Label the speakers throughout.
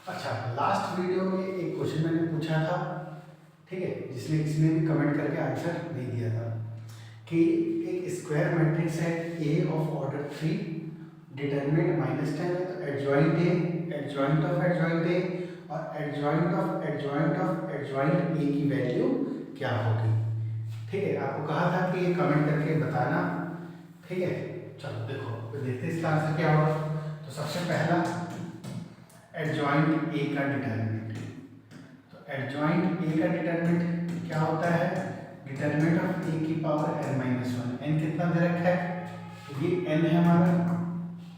Speaker 1: अच्छा, last video में एक क्वेश्चन मैंने पूछा था, ठीक है, जिसने किसी ने भी कमेंट करके आंसर नहीं दिया था कि एक स्क्वायर मैट्रिक्स है ए ऑफ ऑर्डर 3 डिटरमिनेंट -10 है, तो adjoint A, adjoint of adjoint A और adjoint of adjoint of adjoint A की वैल्यू क्या होगी। ठीक है, आपको कहा था कि ये कमेंट करके बताना। ठीक है, चलो देखो तो देखते हैं इसका आंसर क्या होगा। तो सबसे पहला एडजॉइंट ए का डिटरमिनेंट, तो एडजॉइंट ए का डिटरमिनेंट क्या होता है, डिटरमिनेंट ऑफ ए की पावर n-1। n कितना दे रखा है, तो ये n है हमारा,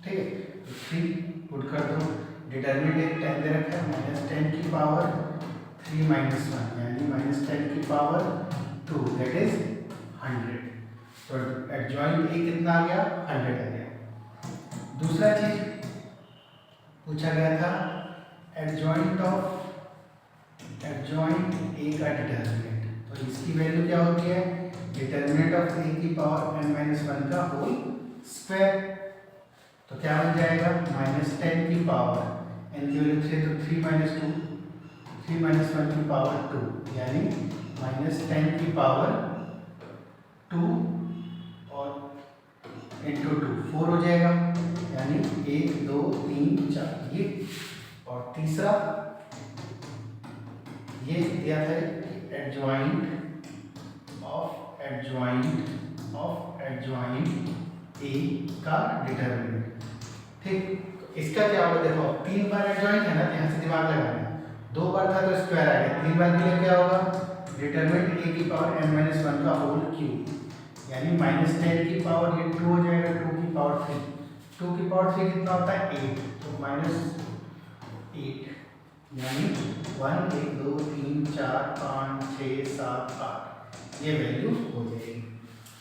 Speaker 1: ठीक है, तो 3 पुट कर दो, डिटरमिनेंट एक 10 दे रखा है, -10 की पावर 3 - 1 यानी -10 की पावर 2 दैट इज 100। तो एडजॉइंट ए कितना आ गया, 100 आ गया। दूसरा चीज पूछा गया था एडजॉइंट ए का डिटरमिनेंट, तो इसकी वैल्यू क्या होती है, डिटरमिनेंट ऑफ ए की पावर n-1 का होल स्क्वायर। तो क्या बन जाएगा, -10 की पावर n की वैल्यू 3 तो 3 - 2, 3 - 1 की पावर 2 यानी -10 की पावर 2 और इंटू 2 4 हो जाएगा, यानी 1 2 3 4 ये। और तीसरा ये दिया था एडजॉइंट ऑफ ए का डिटरमिनेंट। ठीक, तो इसका क्या होगा, देखो 3 बार एडजॉइंट है ना, तो यहाँ से दिमाग लगाना, 2 बार था तो स्क्वायर आ गया, 3 बार के लिए क्या होगा, डिटरमिनेंट ए की पावर n-1 का होल क्यूब यानी -10 की पावर ये 2 हो जाएगा, 2 की पावर 3, 2 की पावर 3 कितना होता है 8, तो -8 यानी 1 1 2 3 4 5 6 7 8 ये वैल्यू हो जाएगी।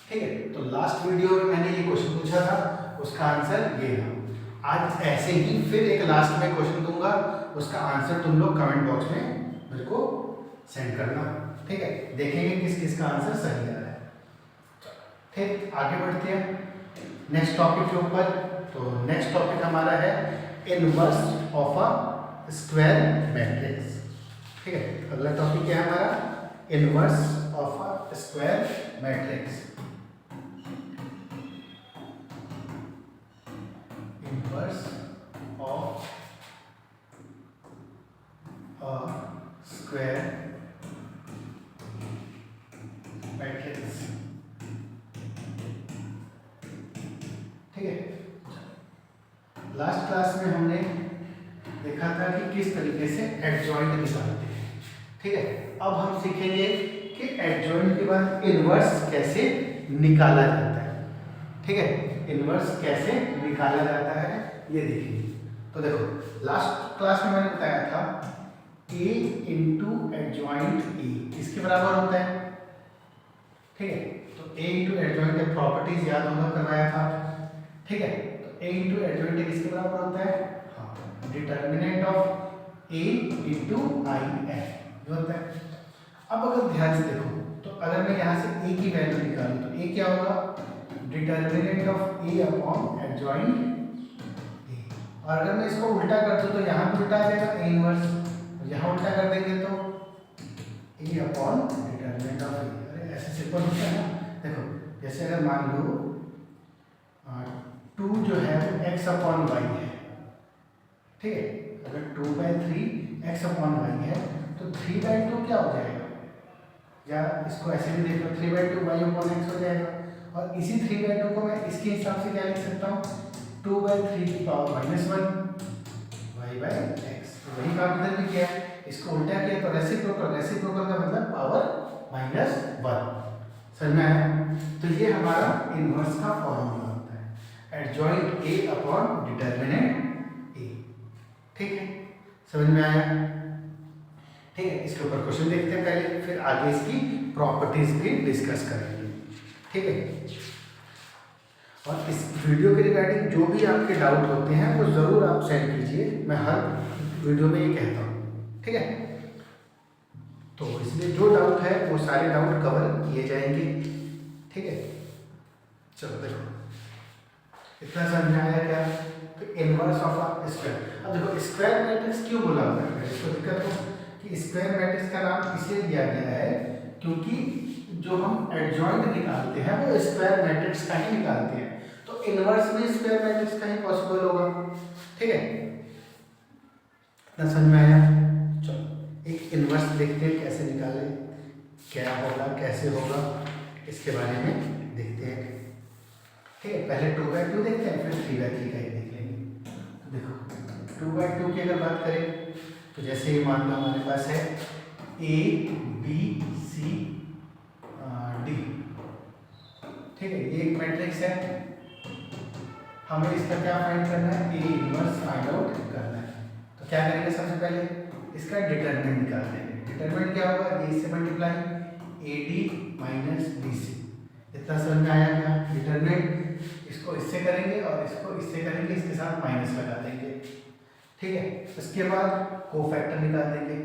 Speaker 1: ठीक है, तो लास्ट वीडियो में मैंने ये क्वेश्चन पूछा था, उसका आंसर ये था। आज ऐसे ही फिर एक लास्ट में क्वेश्चन दूंगा, उसका आंसर तुम लोग कमेंट बॉक्स में मेरे को सेंड करना। ठीक है, देखेंगे किस किस का आंसर सही आ रहा है। ठीक, आगे बढ़ते हैं नेक्स्ट टॉपिक के ऊपर। तो नेक्स्ट टॉपिक हमारा है inverse of a square matrix. ठीक है, अगला टॉपिक क्या है हमारा, inverse of a square matrix. Inverse of a square matrix. ठीक है, लास्ट क्लास में हमने देखा था कि किस तरीके से एडजॉइंट निकालते हैं। ठीक है, अब हम सीखेंगे कि एडजॉइंट के बाद इनवर्स कैसे निकाला जाता है। ठीक है, इनवर्स कैसे निकाला जाता है ये देखिए। तो देखो लास्ट क्लास में मैंने बताया था a इंटू एडजॉइंट ए किसके बराबर होता है। ठीक है, तो a into adjoint A properties याद होगा, करवाया था। ठीक है, तो a इंटू एडजॉइंट ए किसके बराबर होता है, determinant of a into I F जो होता है। अब अगर ध्यान से देखो तो अगर मैं यहाँ से a की वैल्यू निकालूं तो a क्या होगा, determinant of a upon adjoint a। और अगर मैं इसको उल्टा कर दूं तो यहाँ भी उल्टा आ जाएगा a इनवर्स, यहाँ उल्टा कर देंगे तो a upon determinant of a। अरे ऐसे सिंपल होता है ना। देखो जैसे अगर मान लो 2 जो है वो x अपॉन y है। ठीक है, अगर 2/3 x अपॉन y है तो 3/2 क्या हो जाएगा, या इसको ऐसे भी देख लो 3/2 y अपॉन x हो जाएगा। और इसी 3/2 को मैं इसके हिसाब से क्या लिख सकता हूँ, 2/3 की पावर -1 y/x। तो वही काम इधर भी किया, इसको उल्टा किया तो रेसिप्रोकल, रेसिप्रोकल का मतलब पावर -1। समझ में आया। तो ये हमारा इनवर्स का फॉर्मूला होता है, adjoint a upon determinant a। ठीक है, समझ में आया। ठीक है, इसके ऊपर क्वेश्चन देखते हैं पहले, फिर आगे इसकी प्रॉपर्टीज भी डिस्कस करेंगे। ठीक है, और इस वीडियो के रिगार्डिंग जो भी आपके डाउट होते हैं वो ज़रूर आप सेंड कीजिए, मैं हर वीडियो में ये कहता हूँ। ठीक है, तो इसलिए जो डाउट है वो सारे डाउट कवर किए जाएंगे। ठीक है, चलो देखो इतना समझ में आया क्या? तो इनवर्स ऑफ अ स्क्वायर। अब देखो स्क्वायर मैट्रिक्स क्यों बोला होता है, इसको दिक्कत हो कि स्क्वायर मैट्रिक्स का नाम इसलिए दिया गया है क्योंकि जो हम एडजॉइंट निकालते हैं वो स्क्वायर मैट्रिक्स का ही निकालते हैं, तो इनवर्स में स्क्वायर मैट्रिक्स का ही पॉसिबल होगा। ठीक है, इतना समझ में आया? चलो एक इनवर्स देखते हैं कैसे निकाले, क्या होगा, कैसे होगा, इसके बारे में देखते हैं। ठीक है, पहले 2/2 देखते हैं, फिर 3/3 का ही देख लेंगे। तो देखो 2/2 की अगर बात करें तो जैसे ये मान लो हमारे पास है A B C D। ठीक है, ये एक मैट्रिक्स है, हमें इसका क्या फाइंड करना है, A इनवर्स फाइंड आउट करना है। तो क्या करेंगे, सबसे पहले इसका डिटरमिनेंट निकाल देंगे। डिटरमिनेंट क्या होगा, A से मल्टीप्लाई AD माइनस BC। इतना समझ में आया क्या? डिटरमिनेंट इसको इससे करेंगे और इसको इससे करेंगे, इसके साथ माइनस लगा देंगे। ठीक है, उसके बाद कोफैक्टर निकाल देंगे।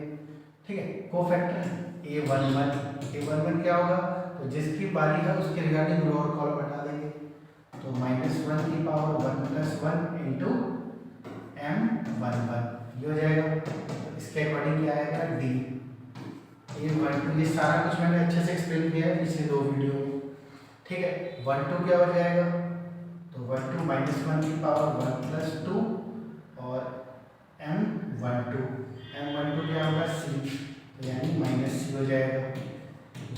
Speaker 1: ठीक है, कोफैक्टर A11 क्या होगा, तो जिसकी बारी है उसके रिगार्डिंग रो और कॉलम हटा देंगे, तो -1 की पावर 1 + 1 इंटू M11 ये हो जाएगा। तो इसके अकॉर्डिंग क्या आएगा, D A12। ये सारा कुछ मैंने अच्छे से एक्सप्लेन किया है पिछले 2 वीडियो में। ठीक है, 12 क्या हो जाएगा, तो 12 -1 की पावर 1 + 2 और M12 क्या होगा, C, यानी -C हो जाएगा।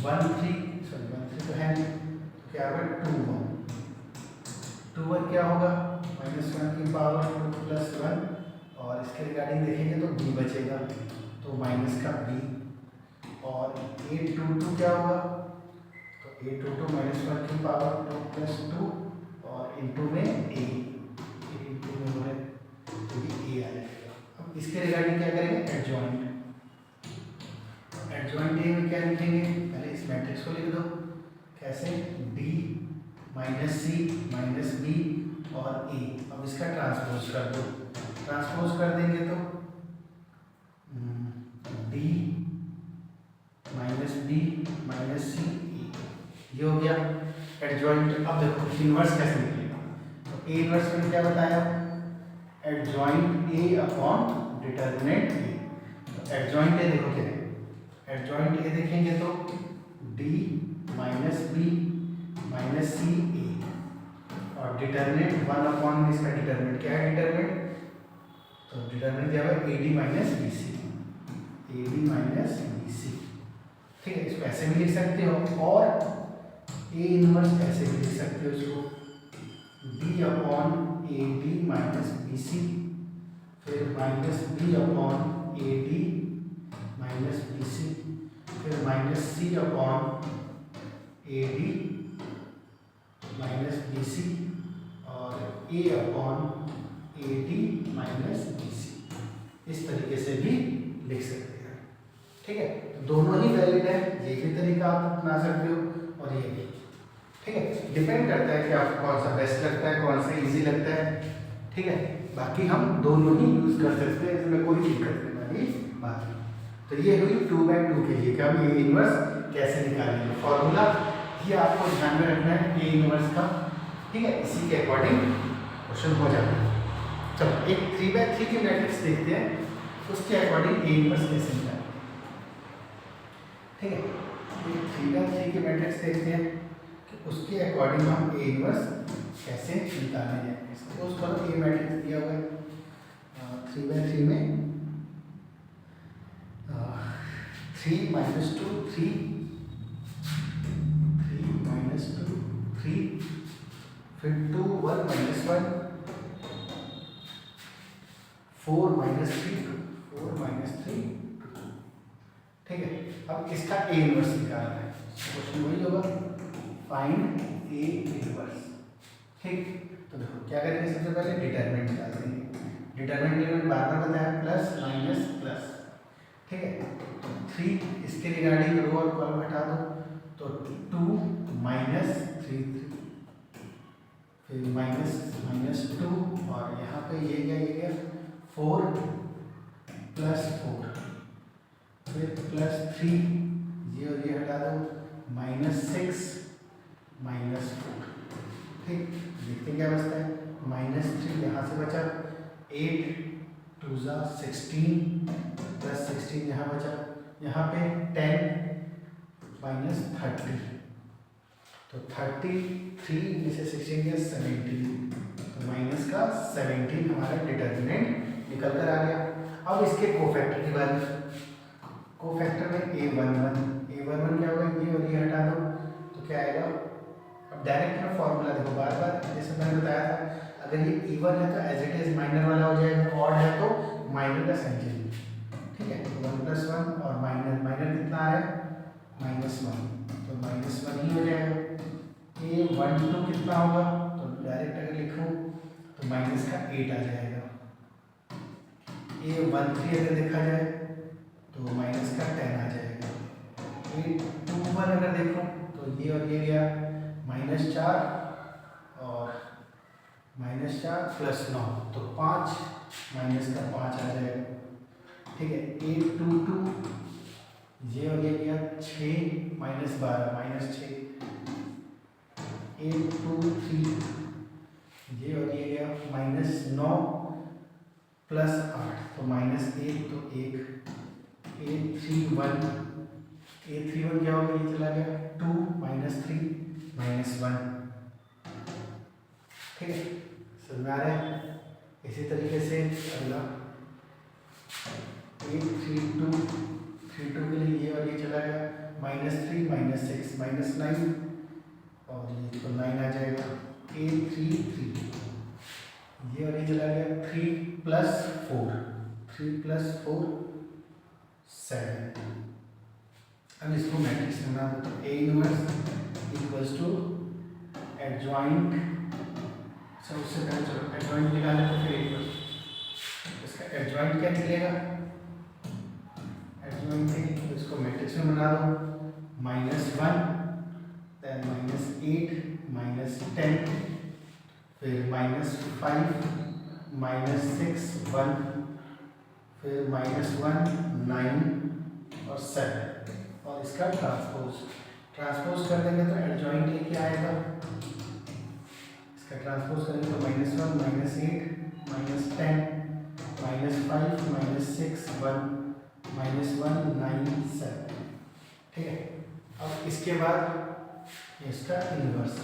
Speaker 1: 13 तो है नहीं, तो क्या होगा 21 क्या होगा, -1 की पावर 2 + 1 और इसके रिगार्डिंग देखेंगे तो B बचेगा, तो माइनस का B। और A22 क्या होगा, तो A22 -1 की पावर 2 + 2 और इंटू में A इंटू में हो है, तो ये A आ जाएगा। अब इसके रिगार्डिंग क्या करेंगे, एडजॉइंट। एडजॉइंट A में क्या लिखेंगे, पहले इस मैट्रिक्स को लिख दो, कैसे, D -C -B और A। अब इसका ट्रांसपोज कर दो, ट्रांसपोज कर देंगे तो D -B -C ये हो गया एडजॉइंट। अब देखो इनवर्स कैसे निकलेगा, तो A इनवर्स में क्या बताया, adjoint A upon determinant A। तो एडजॉइंट A देखो क्या है, एडजॉइंट A देखेंगे तो D -B -C A और डिटरमिनेंट 1 अपॉन इसका डिटरमिनेंट क्या है, डिटरमिनेंट, तो डिटरमिनेंट क्या है AD - BC, AD - BC। ठीक है, इसको ऐसे भी लिख सकते हो और A इनवर्स ऐसे भी लिख सकते हो इसको, D अपॉन AD - BC, फिर -B अपॉन AD - BC, फिर -C अपॉन AD - BC और A अपॉन AD - BC। इस तरीके से भी लिख सकते हैं। ठीक है, तो दोनों ही वैलिड है, ये भी तरीका आप अपना सकते हो और ये भी। ठीक है, डिपेंड करता है कि आपको कौन सा बेस्ट लगता है, कौन सा इजी लगता है। ठीक है, बाकी हम दोनों ही यूज कर सकते हैं, इसमें कोई दिक्कत नहीं वाली बात नहीं। तो ये हुई 2/2 के लिए कि हम A इनवर्स कैसे निकालेंगे, फॉर्मूला ये आपको ध्यान में रखना है A इनवर्स का। ठीक है, इसी के अकॉर्डिंग क्वेश्चन हो जाता है। चलो एक 3/3 की मैट्रिक्स देखते हैं, उसके अकॉर्डिंग A इनवर्स कैसे निकालेंगे। ठीक है, एक 3/3 की मैट्रिक्स देखते हैं कि उसके अकॉर्डिंग हम A इनवर्स कैसे निकालें जाएंगे। सपोज करो A मैट्रिक्स दिया हुआ है 3/3 में 3 - 2 3 3 - 2 3 फिर 2 1 - 1 4 - 3 2 4 - 3 2। ठीक है, अब इसका A इनवर्स निकालना है, क्वेश्चन वही होगा, फाइंड A इनवर्स। ठीक, तो देखो क्या करेंगे, सबसे पहले डिटरमिनेंट निकाल देंगे। डिटरमिनेंट बार बार बताया, प्लस माइनस प्लस। ठीक है, तो 3 इसके रिगार्डिंग रो और कॉलम हटा दो, तो 2 - 3 3 फिर -2 और यहाँ पे ये गया 4 + 4 फिर +3 ये और ये हटा दो, -6 - 4। ठीक, देखते क्या बचता है, -3 यहाँ से बचा, 8 2 ज़ा 16 प्लस 16 यहाँ बचा, यहाँ पे 10 माइनस 30, तो 33 में से 16 गया 17, तो माइनस का 17 हमारा डिटर्मिनेंट निकल कर आ गया। अब इसके कोफैक्टर की बारी, कोफैक्टर में a11 क्या होगा, ये और ये हटा दो तो क्या आएगा। अब डायरेक्ट में फॉर्मूला देखो, बार बार जैसे मैंने बताया था, अगर ये इवन है तो एज इट इज माइनर वाला हो जाएगा, ऑड है तो माइनर का साइन चेंज, ठीक है। 1 + 1 और माइनर कितना आ रहा है, -1, तो -1 ही हो जाएगा। a12 कितना होगा, तो डायरेक्ट अगर लिखूं तो माइनस का 8 आ जाएगा। a13 अगर देखा जाए तो माइनस का 10 आ जाएगा। a21 अगर देखो तो ये और ये गया -4 और -4 + 9, तो 5 माइनस का 5 आ जाएगा, ठीक है। a22 ये और ये गया 6 -12 -6, a23 ये और ये गया -9 + 8, तो -1, तो 1, a31 क्या होगा, ये चला गया 2 -3 -1, ठीक है, समझ में आ रहा है। इसी तरीके से अगला a32 के लिए ये और ये चला गया -3 -6 -9, और ये तो 9 आ जाएगा। a33 ये और ये चला गया 3 + 4 7। अब इसको मैट्रिक्स में बना दो, तो A इन्वर्स = एडजॉइंट, उससे पहले चलो एडजॉइंट निकालें तो फिर इन्वर्स, इसका एडजॉइंट क्या निकलेगा, एडजॉइंट है इसको मैट्रिक्स में बना दो, -1 then -8 -10 फिर -5 -6 1 फिर -1 9 और 7, और इसका ट्रांसपोज कर देंगे तो एडजॉइंट ये क्या आएगा, इसका ट्रांसपोज करेंगे तो -1 -8 -10 -5 -6 1 -1 9 7, ठीक है। अब इसके बाद इसका इन्वर्स,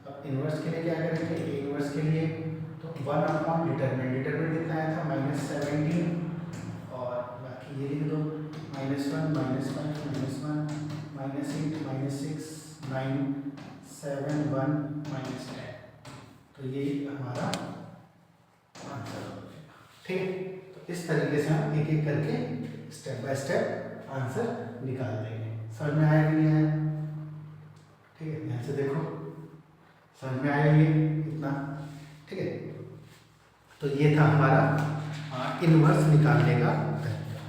Speaker 1: अब इन्वर्स के लिए क्या करेंगे, ए इन्वर्स के लिए तो 1 डिटरमिनेंट कितना आया था -17, और बाकी ये लिख दो -1 -5 -1 -8 -6 9 7 1 -10, तो ये हमारा आंसर हो जाएगा, ठीक है। तो इस तरीके से हम एक एक करके स्टेप बाय स्टेप आंसर निकाल देंगे। समझ में आया कि नहीं आया, ठीक है, ध्यान से देखो, समझ में आया ये इतना, ठीक है। तो ये था हमारा इन्वर्स निकालने का तरीका,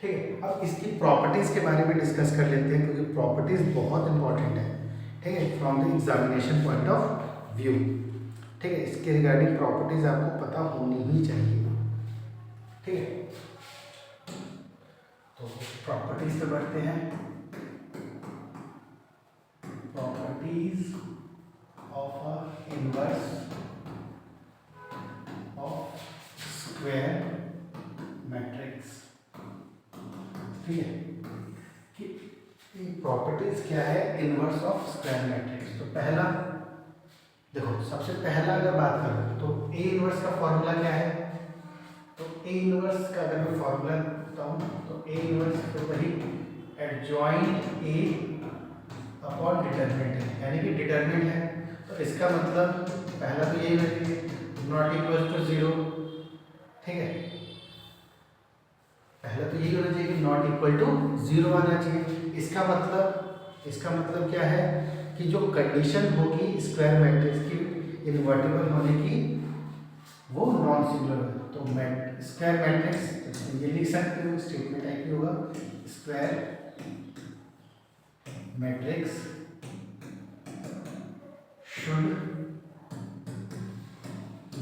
Speaker 1: ठीक है। अब इसकी प्रॉपर्टीज के बारे में डिस्कस कर लेते हैं, क्योंकि प्रॉपर्टीज बहुत इंपॉर्टेंट है, ठीक है, from the examination point of view, ठीक है। इसके रिगार्डिंग प्रॉपर्टीज आपको पता होनी ही चाहिए, ठीक है। तो प्रॉपर्टीज पे बढ़ते हैं। Properties of a inverse of square matrix, ठीक है, कि प्रॉपर्टीज क्या है इनवर्स ऑफ स्क्वायर मैट्रिक्स। तो पहला देखो, सबसे पहला अगर बात करो तो ए इनवर्स का फॉर्मूला क्या है, तो ए इनवर्स का अगर मैं फॉर्मूला बताऊं तो ए इनवर्स तो वही एडजॉइंट ए अपॉन डिटरमिनेंट है, यानी कि डिटरमिनेंट है, तो इसका मतलब पहला तो यही है नॉट इक्वल टू 0, ठीक है, पहला तो यही होना चाहिए कि नॉट इक्वल टू 0 आना चाहिए। इसका मतलब क्या है कि जो कंडीशन होगी स्क्वायर मैट्रिक्स की इनवर्टिबल होने की वो नॉन सिंगुलर है, तो स्क्वायर मैट्रिक्स ये लिख सकते हो, स्टेटमेंट टाइप की होगा, square matrix should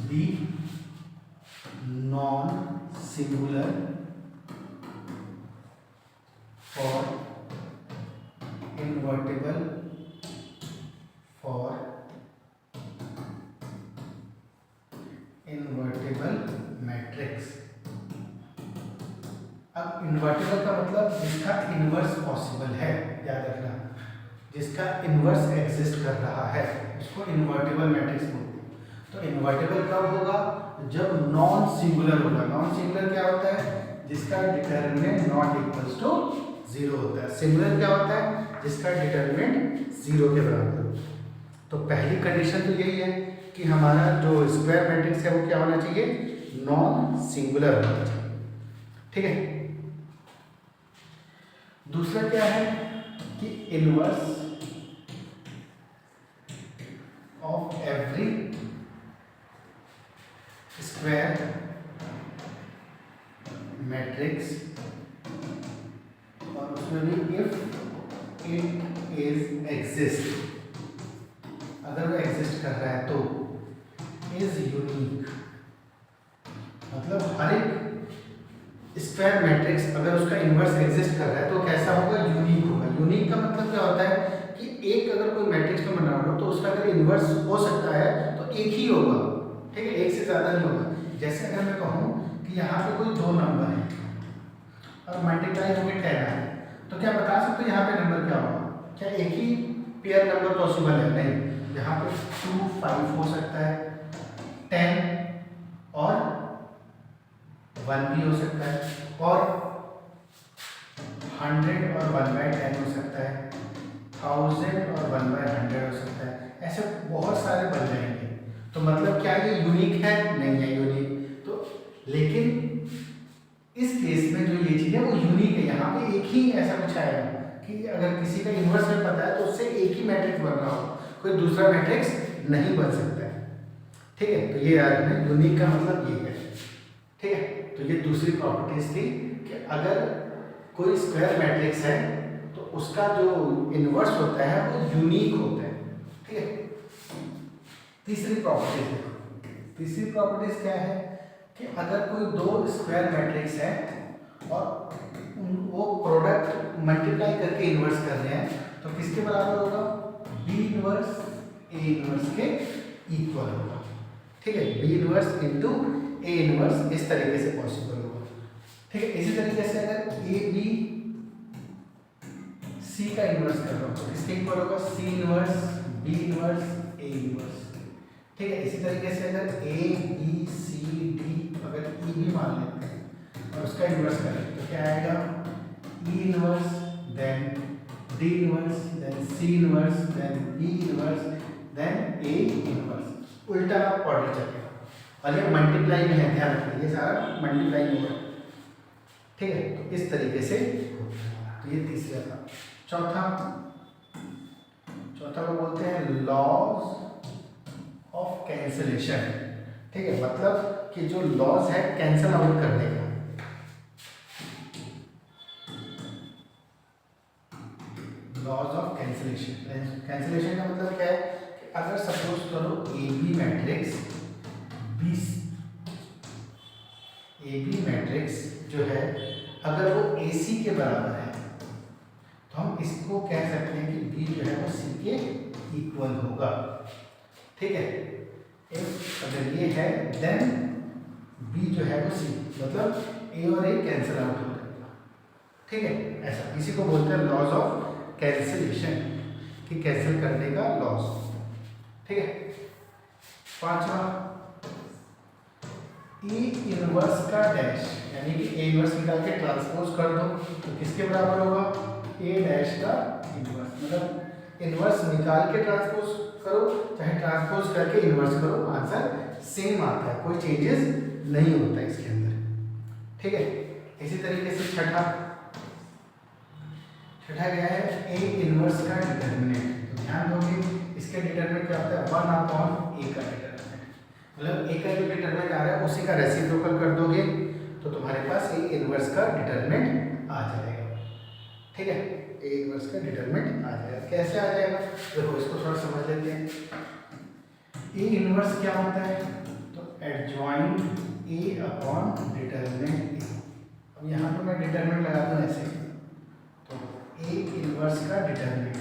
Speaker 1: be non singular for invertible for अब इन्वर्टिबल का मतलब जिसका इन्वर्स पॉसिबल है, याद रखना, जिसका इन्वर्स एग्जिस्ट कर रहा है उसको इन्वर्टिबल मैट्रिक्स बोलते हैं। तो इन्वर्टिबल कब होगा? जब नॉन सिंगुलर होगा। नॉन सिंगुलर क्या होता है? जिसका डिटरमिनेंट नॉट इक्वल्स टू 0 होता है। सिंगुलर क्या होता है? जिसका डिटरमिनेंट 0 के बराबर होता है। तो पहली कंडीशन तो यही है कि हमारा जो स्क्वायर मैट्रिक्स है वो क्या होना चाहिए? नॉन सिंगुलर होना चाहिए। ठीक है। दूसरा क्या है कि inverse of every square matrix, और उसमें भी इफ इट इज एग्जिस्ट, अगर वो एग्जिस्ट कर रहा है तो इज यूनिक। मतलब हर एक स्क्वायर मैट्रिक्स अगर उसका इन्वर्स एग्जिस्ट कर रहा है तो कैसा होगा? यूनिक होगा। यूनिक का मतलब क्या होता है कि एक अगर कोई मैट्रिक्स में बना हो तो उसका अगर इन्वर्स हो सकता है तो एक ही होगा। ठीक है, एक से ज़्यादा नहीं होगा। जैसे अगर मैं कहूँ कि यहाँ पे कोई 2 नंबर है और मल्टीप्लाई होकर 10 है, तो क्या बता सकते हो यहाँ पे नंबर क्या होगा? क्या एक ही पेयर नंबर पॉसिबल है? नहीं। यहाँ पे 2, 5 हो सकता है, 10 और 1 भी हो सकता है, और 100 और 1/10 हो सकता है, 1000 और 1/100 हो सकता है। ऐसे बहुत सारे बन जाएंगे। तो मतलब क्या ये यूनिक है? नहीं है यूनिक। तो लेकिन इस केस में जो ये चीज़ है वो यूनिक है। यहाँ पे एक ही ऐसा कुछ आएगा कि अगर किसी का इन्वर्स में पता है तो उससे एक ही मैट्रिक्स बन रहा हो, कोई दूसरा मैट्रिक्स नहीं बन सकता है। ठीक है, तो ये याद रखना, यूनिक का मतलब ये है। ठीक है, तो ये दूसरी प्रॉपर्टीज थी कि अगर कोई स्क्वायर मैट्रिक्स है तो उसका जो इन्वर्स होता है वो यूनिक होता है। ठीक है। तीसरी प्रॉपर्टीज देखो। तीसरी प्रॉपर्टीज क्या है कि अगर कोई 2 स्क्वायर मैट्रिक्स है और वो प्रोडक्ट मल्टीप्लाई करके इन्वर्स कर रहे हैं तो किसके बराबर होगा? बी इन्वर्स ए इन्वर्स के इक्वल होगा। ठीक है, B inverse into A inverse इस तरीके से पॉसिबल होगा। ठीक है, इसी तरीके से अगर ए बी सी का इन्वर्स कर रहा हो तो किसके इक्वल होगा? सी inverse B inverse A inverse. ठीक है, इसी तरीके से अगर ए बी सी डी अगर ई भी मान लेते हैं और उसका इन्वर्स करें तो क्या आएगा? E inverse then D inverse then C inverse then B inverse then A inverse. उल्टा ऑर्डर चलेगा और ये मल्टीप्लाई में है, ध्यान रखिए, ये सारा मल्टीप्लाई में है। ठीक है, तो इस तरीके से तो ये तीसरा था। चौथा को बोलते हैं लॉज ऑफ कैंसलेशन। ठीक है, मतलब कि जो लॉज है कैंसल आउट करने का। Laws of cancellation. कैंसलेशन का मतलब क्या है कि अगर सपोज करो ए बी मैट्रिक्स जो है अगर वो ए सी के बराबर है तो हम इसको कह सकते हैं कि बी जो है वो सी के इक्वल होगा। ठीक है, अगर ये है देन बी जो है वो सी, मतलब ए और ए कैंसिल आउट हो जाएगा। ठीक है, ऐसा इसी को बोलते हैं लॉज ऑफ कैंसिलेशन, कि कैंसिल करने का लॉज। ठीक है। पांचवा, ए इनवर्स का डैश, यानी कि ए इनवर्स निकाल के ट्रांसपोज कर दो तो किसके बराबर होगा? ए डैश का इनवर्स। मतलब इनवर्स निकाल के ट्रांसपोज करो चाहे ट्रांसपोज करके इनवर्स करो, आंसर सेम आता है, कोई चेंजेस नहीं होता है इसके अंदर। ठीक है, इसी तरीके से छठा गया है ए इनवर्स का डिटरमिनेंट। तो ध्यान दोगे इसके डिटरमिनेंट क्या होता है? 1/a का डिटरमिनेंट, मतलब ए का जो डिटरमिनेंट आ रहा है उसी का रेसिप्रोकल कर दोगे तो तुम्हारे पास ए इनवर्स का डिटरमिनेंट आ जाएगा। ठीक है, ए इनवर्स का डिटरमिनेंट आ जाएगा। कैसे आ जाएगा? देखो इसको थोड़ा समझ लेते हैं। ए इनवर्स क्या होता है? तो adjoint A upon determinant A. अब यहाँ पर मैं डिटरमिनेंट लगा दूँ ऐसे, तो ए इनवर्स का डिटरमिनेंट।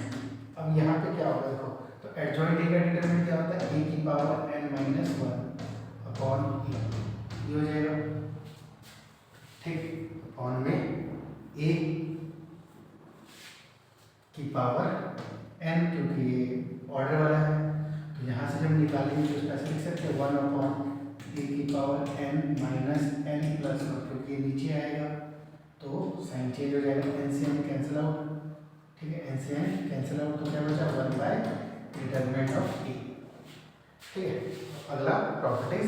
Speaker 1: अब यहाँ पे क्या होगा? देखो तो एडजॉइंट ए का डिटरमिनेंट क्या होता है? ए की पावर n-1 अपॉन ए, ये हो जाएगा। ठीक, अपॉन में a की पावर n, क्योंकि ये ऑर्डर वाला है तो यहाँ से जब निकालेंगे तो उसका लिख सकते हैं 1 अपॉन a की power n minus n plus 1, क्योंकि ये नीचे आएगा तो साइन चेंज हो जाएगा, n से n कैंसिल आउट। ठीक है, n से n कैंसिल आउट तो क्या बचा 1 बाय डिटर्मिनेंट ऑफ a। ठीक है, अगला प्रॉपर्टीज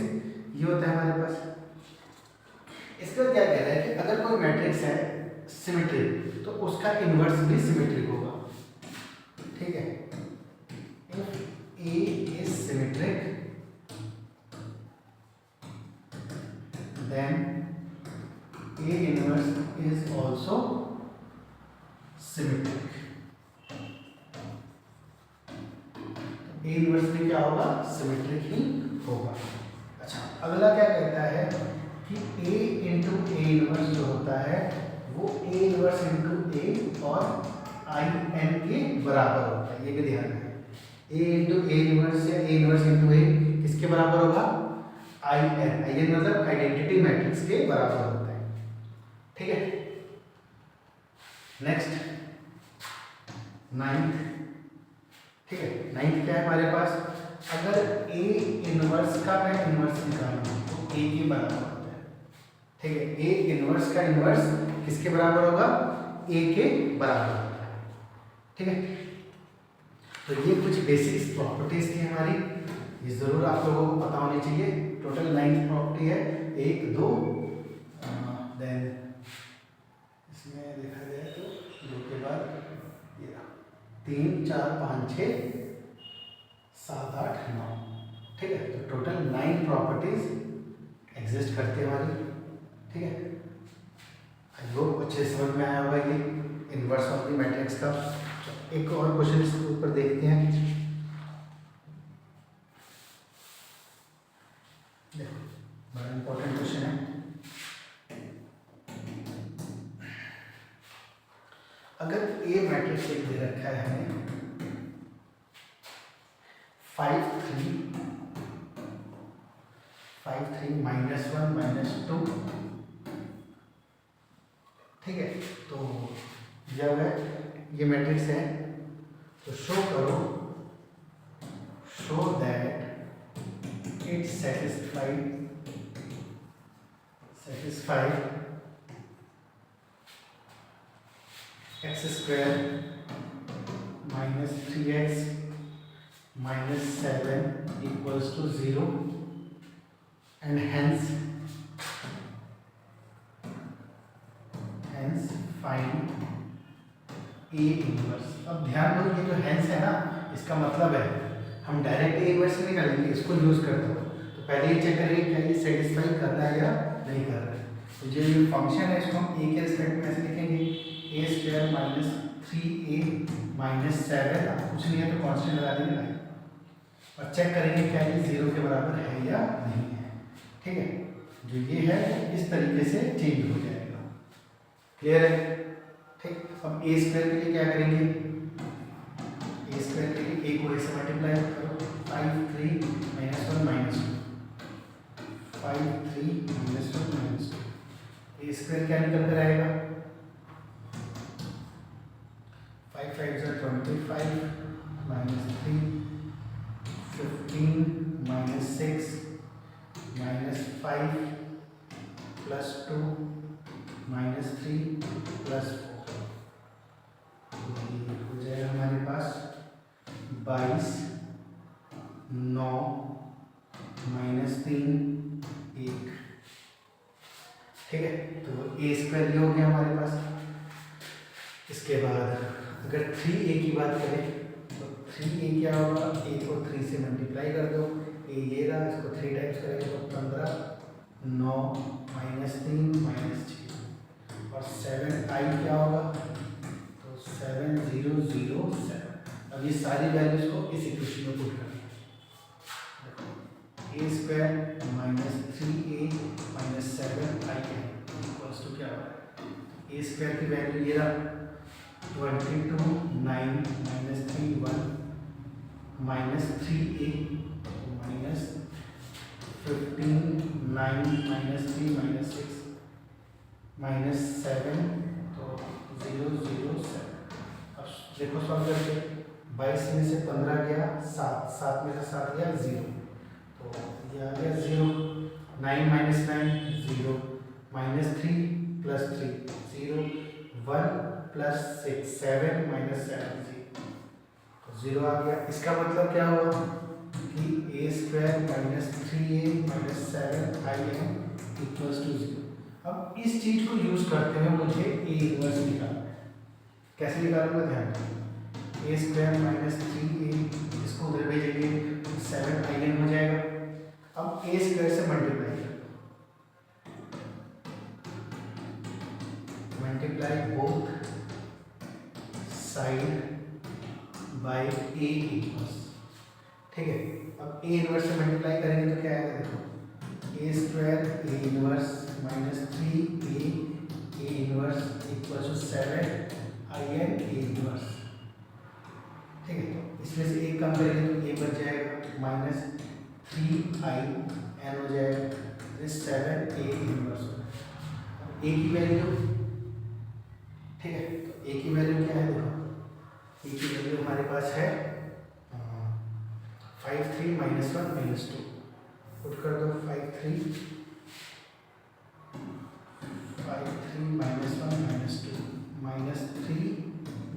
Speaker 1: ये होता है हमारे पास। इसका क्या कह रहा है कि अगर कोई मैट्रिक्स है सिमेट्रिक तो उसका इन्वर्स भी सिमेट्रिक होगा। ठीक है, if A is symmetric then A inverse is also symmetric। A inverse भी क्या होगा, सिमेट्रिक ही होगा। अच्छा, अगला क्या कहता है कि A इंटू ए इनवर्स जो होता है वो A इनवर्स इंटू A और I n के बराबर होता है, ये भी ध्यान रखें। A इंटू ए इनवर्स या A इनवर्स इंटू A किसके बराबर होगा, I n मतलब आइडेंटिटी मैट्रिक्स के बराबर होता है। ठीक है, नेक्स्ट नाइन्थ। ठीक है, नाइन्थ क्या है हमारे पास, अगर A इनवर्स का मैं इनवर्स निकालूं तो A के बराबर होता है। ठीक है, A इनवर्स का इनवर्स किसके बराबर होगा, A के बराबर होता है। ठीक है, तो ये कुछ बेसिक्स प्रॉपर्टीज थी हमारी, ये जरूर आप लोगों को पता होनी चाहिए। टोटल 9 प्रॉपर्टी है, 1 2 देन इसमें देखा जाए तो 2 के बाद ये 3 4 5 6 7 8 9। ठीक है, तो टोटल 9 प्रॉपर्टीज एग्जिस्ट करती है हमारी। ठीक है, आई होप अच्छे समझ में आया होगा ये इनवर्स ऑफ द मैट्रिक्स का। एक और क्वेश्चन इसके ऊपर देखते हैं। देखो, बड़ा इंपॉर्टेंट क्वेश्चन है। अगर ए मैट्रिक्स एक दे रखा है हमें 5 3 -1 -2। ठीक है, तो जब ये मैट्रिक्स है तो शो करो, show that it satisfied x square minus 3x minus 7 equals to 0 and hence find A inverse. अब ध्यान दो, ये जो hence है ना, इसका मतलब है हम डायरेक्ट A इनवर्स नहीं निकालेंगे, इसको यूज करते हो तो पहले ये चेक करेंगे क्या ये सेटिस्फाई कर रहा है या नहीं कर रहा है। तो जो ये फंक्शन है इसको हम A के रिस्पेक्ट में ऐसे लिखेंगे, a square minus 3a minus 7, अब कुछ नहीं है तो कांस्टेंट लगा देंगे ना, और चेक करेंगे क्या ये 0 के बराबर है या नहीं है। ठीक है, जो ये है इस तरीके से चेंज हो जाएगा। क्लियर है? ठीक, अब a स्क्वायर के लिए क्या करेंगे, a स्क्वायर के लिए a को a से मल्टीप्लाई करो, 5 3 -1 -2, 5 3 -1 -2, a स्क्वायर क्या निकल कर आएगा, 5 5 are 25 minus 3 15 minus 6 minus 5 plus 2 minus 3 plus 4, हो जाएगा हमारे पास 22 9 minus 3 1। ठीक है, तो a स्क्वायर ये हो गया हमारे पास। इसके बाद अगर 3a की बात करें तो 3a क्या होगा, a को 3 से मल्टीप्लाई कर दो, a ये रहा, इसको 3 टाइम्स करेंगे तो 15 9 -3 -6 और 7i क्या होगा, तो 7 0 0 7। अब ये सारी वैल्यूज को इस इक्वेशन में पुट करना है, a square minus 3a minus 7i equals to क्या होगा, a स्क्वायर की वैल्यू ये रहा 22 9 -3 1 -3a -15 9 -3 -6 -7 तो 0 0 7। अब देखो सॉल्व करके 22 में से 15 गया 7, 7 में से 7 गया 0, तो ये आ गया 0। 9 - 9 0, -3 + 3 0, 1 + 6 7 - 7 0 आ गया। इसका मतलब क्या हुआ कि a² - 3a - 7in = 0। अब इस चीज को यूज करते हुए मुझे a इनवर्स निकालना है। कैसे निकालूंगा ध्यान रखिए, a² - 3a इसको उधर भेजेंगे तो 7in हो जाएगा। अब a² से मल्टीप्लाई करो, multiply both side by a inverse. ठीक है, अब a इनवर्स से मल्टीप्लाई करेंगे तो क्या आएगा, देखो a² a inverse -3a inverse = 7in a inverse. ठीक है, तो इसमें से एक कम करेंगे तो a बच जाएगा, -3in हो जाएगा, तो 7a इनवर्स हो जाएगा। a की वैल्यू, ठीक है, तो a की वैल्यू क्या है, देखो a की वैल्यू हमारे पास है 5 3 - 1 -2, पुट कर दो 5 3 - 1 -2 -3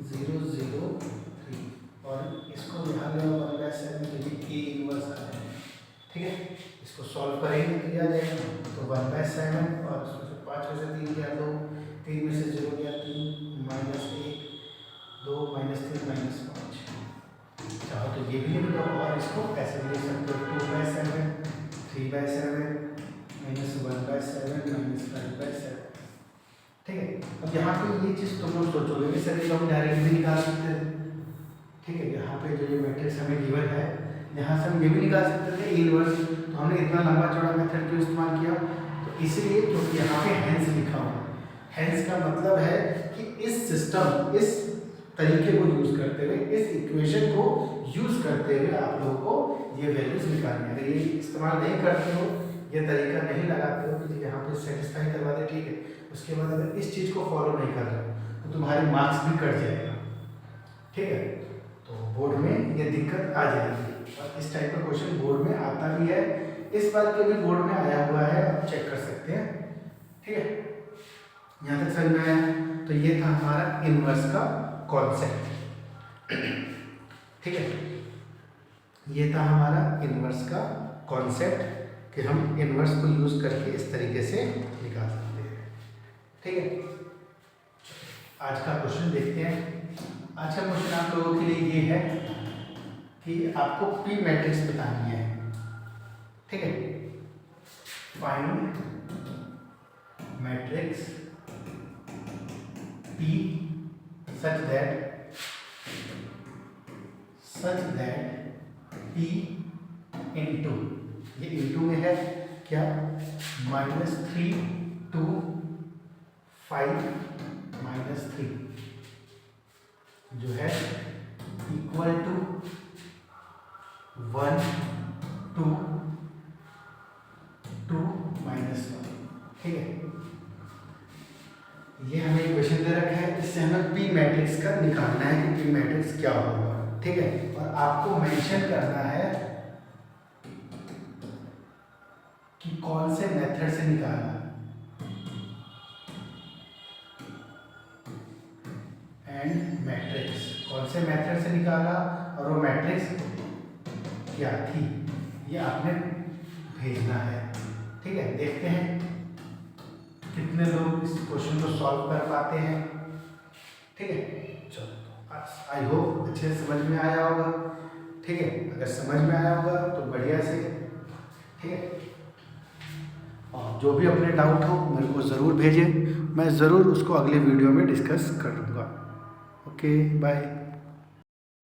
Speaker 1: 0 0 3, और इसको यहाँ ले 1/7 a इनवर्स आ जाएगा। ठीक है, इसको सॉल्व करेंगे तो ये आ जाएगा, तो 1/7 और उसमें से 5 में से 3 गया 2, 3 में से 0 गया 3, -1 2 -3 -5। चाहो तो ये भी लिख दो और इसको ऐसे भी लिख सकते हो, 2/7 3/7 -1/7 -5/7। ठीक है, अब यहाँ पे ये चीज़ तुम लोग सोचोगे कि सर ये हम डायरेक्ट भी निकाल सकते थे। ठीक है, यहाँ पे जो ये मैट्रिक्स हमें गिवन है, यहाँ से हम ये भी निकाल सकते थे a इनवर्स, तो हमने इतना लंबा चौड़ा मेथड क्यों इस्तेमाल किया, तो इसीलिए क्योंकि यहाँ पे हेंस लिखा हुआ है। हेंस का मतलब है कि इस सिस्टम, इस तरीके को यूज करते हुए, इस इक्वेशन को यूज करते हुए आप लोगों को ये वैल्यूज निकालनी है। अगर ये इस्तेमाल नहीं करते हो, ये तरीका नहीं लगाते हो कि यहाँ पे सेटिस्फाई करवा दे, ठीक है, उसके बाद अगर इस चीज़ को फॉलो नहीं कर रहे हो तो तुम्हारे मार्क्स भी कट जाएगा। ठीक है, तो बोर्ड में ये दिक्कत आ जाएगी, और इस टाइप का क्वेश्चन बोर्ड में आता भी है, इस बार के भी बोर्ड में आया हुआ है, आप चेक कर सकते हैं। ठीक है, यहाँ तक समझ में आया। तो ये था हमारा इनवर्स का कॉन्सेप्ट। ठीक है, ये था हमारा इनवर्स का कॉन्सेप्ट कि हम इनवर्स को यूज करके इस तरीके से निकाल सकते हैं। ठीक है, आज का क्वेश्चन देखते हैं। आज का क्वेश्चन आप लोगों के लिए ये है कि आपको पी मैट्रिक्स बतानी है। ठीक है, find matrix P such that P into, ये into में है क्या, -3 2 5 -3 जो है इक्वल टू 1 2 2 -1। ठीक है, ये हमें इक्वेशन दे रखा है, इससे हमें पी मैट्रिक्स का निकालना है कि पी मैट्रिक्स क्या होगा। ठीक है, और आपको मेंशन करना है कि कौन से मेथड से निकालना, एंड मैट्रिक्स कौन से मेथड से निकाला और वो मैट्रिक्स क्या थी, ये आपने भेजना है। ठीक है, देखते हैं कितने लोग इस क्वेश्चन को सॉल्व कर पाते हैं। ठीक है, चलो, आई होप अच्छे से समझ में आया होगा। ठीक है, अगर समझ में आया होगा तो बढ़िया से। ठीक है, और जो भी अपने डाउट हो मेरे को ज़रूर भेजें, मैं ज़रूर उसको अगले वीडियो में डिस्कस करूँगा। Okay, bye.